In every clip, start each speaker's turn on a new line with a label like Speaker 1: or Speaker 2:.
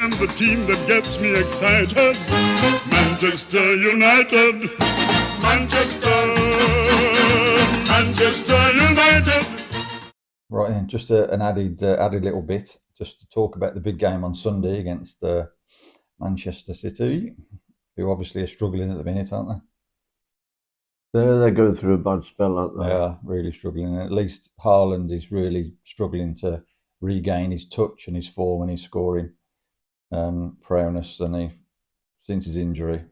Speaker 1: And the team that gets me excited, Manchester United, Manchester United.
Speaker 2: Right, and just an added little bit, just to talk about the big game on Sunday against Manchester City, who obviously are struggling at the minute, aren't they?
Speaker 3: They're going through a bad spell, aren't they?
Speaker 2: They are really struggling. At least Haaland is really struggling to regain his touch and his form and his scoring prowess since his injury.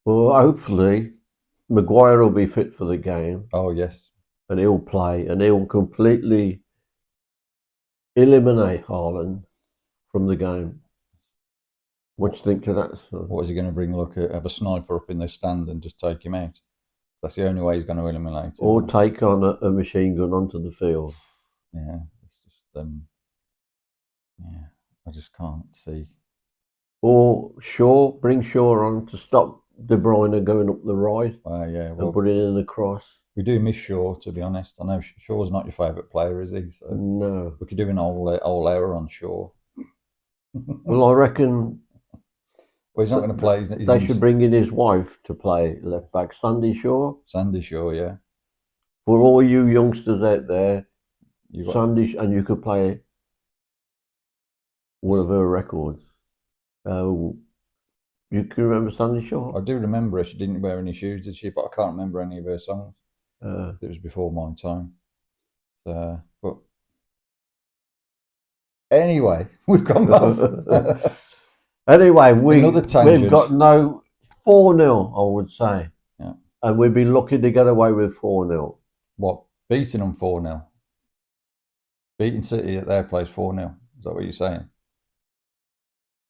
Speaker 3: Well, hopefully, Maguire will be fit for the game.
Speaker 2: Oh, yes.
Speaker 3: And he'll play, and he'll completely eliminate Haaland from the game. What do you think to that?
Speaker 2: What is he going to bring? Look, have a sniper up in the stand and just take him out? That's the only way he's going to eliminate him.
Speaker 3: Or take on a machine gun onto the field.
Speaker 2: Yeah, it's just yeah, I just can't see.
Speaker 3: Or bring Shaw on to stop De Bruyne going up the right.
Speaker 2: Yeah, well,
Speaker 3: and put it in the cross.
Speaker 2: We do miss Shaw, to be honest. I know Shaw's not your favourite player, is he? So
Speaker 3: no.
Speaker 2: We could do an whole hour on Shaw.
Speaker 3: Well, I reckon.
Speaker 2: Well, he's not going to play.
Speaker 3: They should bring in his wife to play left back, Sandy Shaw.
Speaker 2: Sandy Shaw, yeah.
Speaker 3: For all you youngsters out there, Sandy, and you could play one of her records. You can remember Sandy Shaw?
Speaker 2: I do remember her. She didn't wear any shoes, did she? But I can't remember any of her songs. It was before my time. But anyway, we've gone off.
Speaker 3: Anyway, we've got no 4-0, I would say.
Speaker 2: Yeah.
Speaker 3: And we'd be lucky to get away with 4-0.
Speaker 2: What? Beating them 4-0? Beating City at their place 4-0? Is that what you're saying?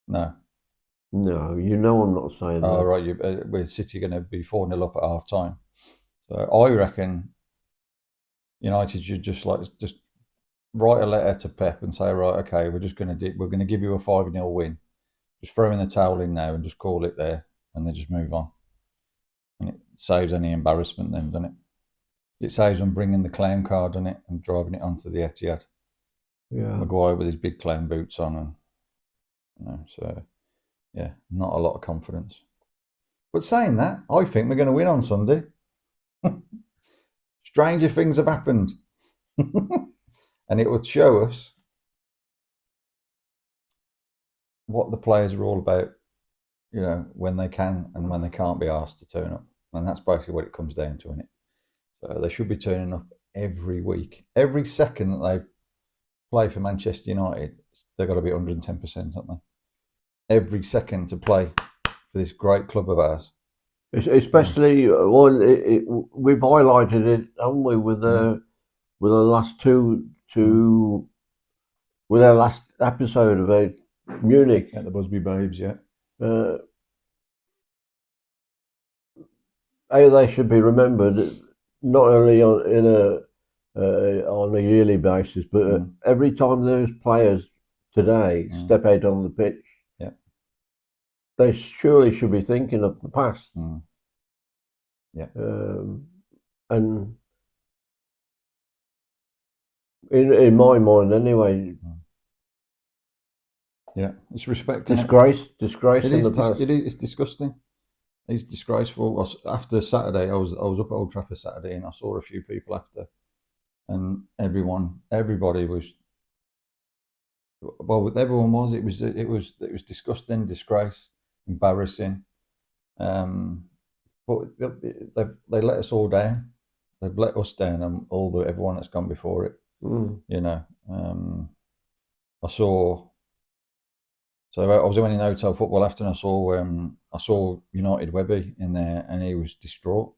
Speaker 2: No.
Speaker 3: No, you know I'm not saying that.
Speaker 2: Oh, right. With City going to be 4-0 up at half time. So I reckon United should just write a letter to Pep and say, right, okay, we're going to give you a 5-0 win. Just throw in the towel in now and just call it there, and then just move on. And it saves any embarrassment then, doesn't it? It saves them bringing the clown card on it and driving it onto the Etihad.
Speaker 3: Yeah.
Speaker 2: Maguire with his big clown boots on, and so yeah, not a lot of confidence. But saying that, I think we're going to win on Sunday. Stranger things have happened. And it would show us what the players are all about, when they can and when they can't be asked to turn up. And that's basically what it comes down to, isn't it? So they should be turning up every week. Every second that they play for Manchester United, they've got to be 110%, haven't they? Every second to play for this great club of ours.
Speaker 3: Especially, we've highlighted it, haven't we, with the last with our last episode about Munich.
Speaker 2: At the Busby Babes, yeah.
Speaker 3: How they should be remembered, not only on a yearly basis, but every time those players today step out on the pitch, they surely should be thinking of the past.
Speaker 2: Yeah.
Speaker 3: And in my mind, anyway.
Speaker 2: Yeah, it's respecting
Speaker 3: disgrace in the past.
Speaker 2: It's disgusting. It's disgraceful. After Saturday, I was up at Old Trafford Saturday, and I saw a few people after, and everybody was. Well, everyone was. It was disgusting, disgrace, embarrassing. But they let us all down. They've let us down, and everyone that's gone before it. I saw. So I was in Hotel Football after, and I saw United Webby in there, and he was distraught,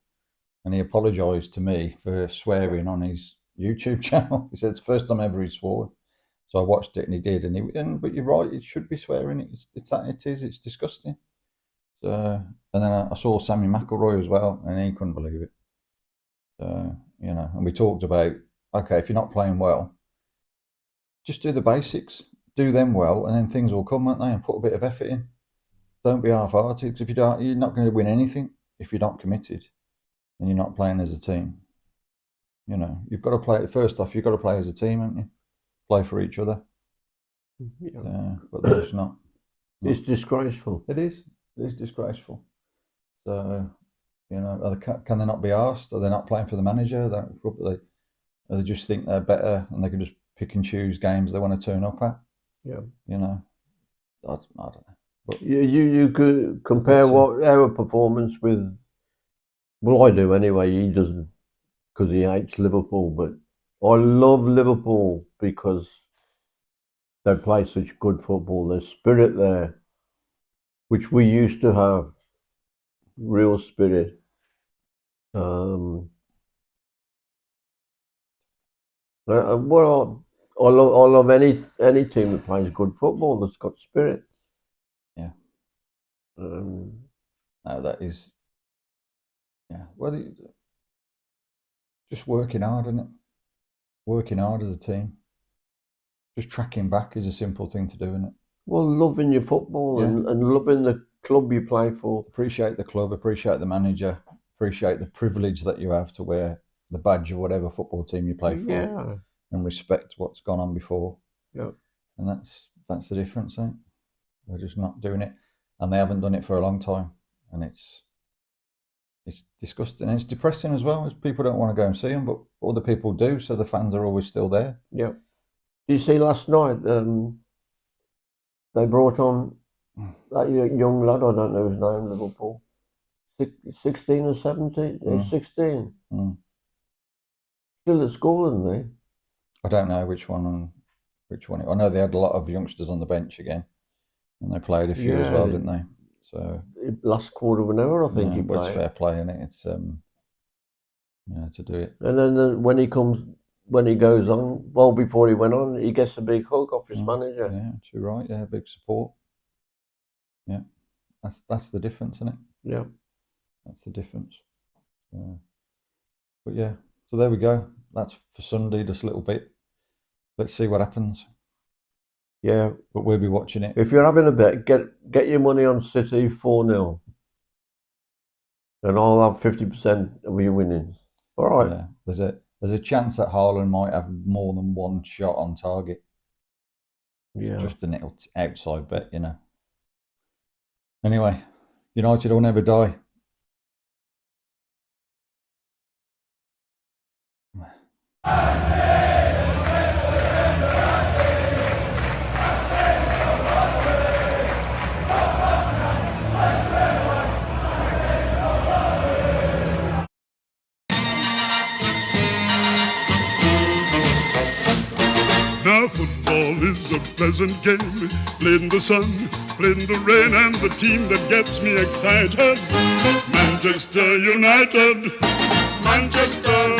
Speaker 2: and he apologised to me for swearing on his YouTube channel. He said it's the first time ever he swore. So I watched it, and he did, but you're right, it should be swearing. It's disgusting. So, and then I saw Sammy McIlroy as well, and he couldn't believe it. So, and we talked about, okay, if you're not playing well, just do the basics. Do them well, and then things will come, won't they? And put a bit of effort in. Don't be half-hearted, because if you don't, you're not going to win anything if you're not committed and you're not playing as a team. You've got to play. First off, you've got to play as a team, haven't you? Play for each other. But they're just not.
Speaker 3: It's disgraceful.
Speaker 2: It is. It is disgraceful. So, you know, can they not be asked? Are they not playing for the manager? They just think they're better and they can just pick and choose games they want to turn up at?
Speaker 3: Yeah.
Speaker 2: You know, I don't know. But
Speaker 3: you could compare our performance with. Well, I do anyway. He doesn't because he hates Liverpool, but I love Liverpool because they play such good football. There's spirit there, which we used to have. Real spirit. Well, I love any team that plays good football that's got spirit.
Speaker 2: Yeah. No, that is. Yeah. Well, just working hard, isn't it? Working hard as a team. Just tracking back is a simple thing to do, isn't it?
Speaker 3: Well, loving your football and loving the club you play for.
Speaker 2: Appreciate the club, appreciate the manager, appreciate the privilege that you have to wear the badge of whatever football team you play for, and respect what's gone on before.
Speaker 3: Yeah.
Speaker 2: And that's the difference, ain't it? They're just not doing it, and they haven't done it for a long time, and it's disgusting and it's depressing as well. As people don't want to go and see them, but other people do, so the fans are always still there.
Speaker 3: Yeah. Did you see last night? They brought on that young lad. I don't know his name. Liverpool, 16 or 17. 16. Still at school, isn't he?
Speaker 2: I don't know which one. I know they had a lot of youngsters on the bench again, and they played a few as well, didn't they? So
Speaker 3: last quarter of an hour, I think he played.
Speaker 2: It's fair play, isn't it? It's to do it.
Speaker 3: And then when he goes on, well, before he went on, he gets a big hug off his manager.
Speaker 2: Yeah, you're right. Yeah, big support. Yeah, that's the difference, isn't it?
Speaker 3: Yeah,
Speaker 2: that's the difference. But yeah, so there we go. That's for Sunday, just a little bit. Let's see what happens.
Speaker 3: Yeah,
Speaker 2: but we'll be watching it.
Speaker 3: If you're having a bet, get your money on City 4-0, and I'll have 50% of your winnings. All right.
Speaker 2: Yeah, there's a chance that Haaland might have more than one shot on target.
Speaker 3: Yeah,
Speaker 2: just an outside bet, you know. Anyway, United will never die.
Speaker 1: Now football is a pleasant game, played in the sun, played in the rain, and the team that gets me excited, Manchester United, Manchester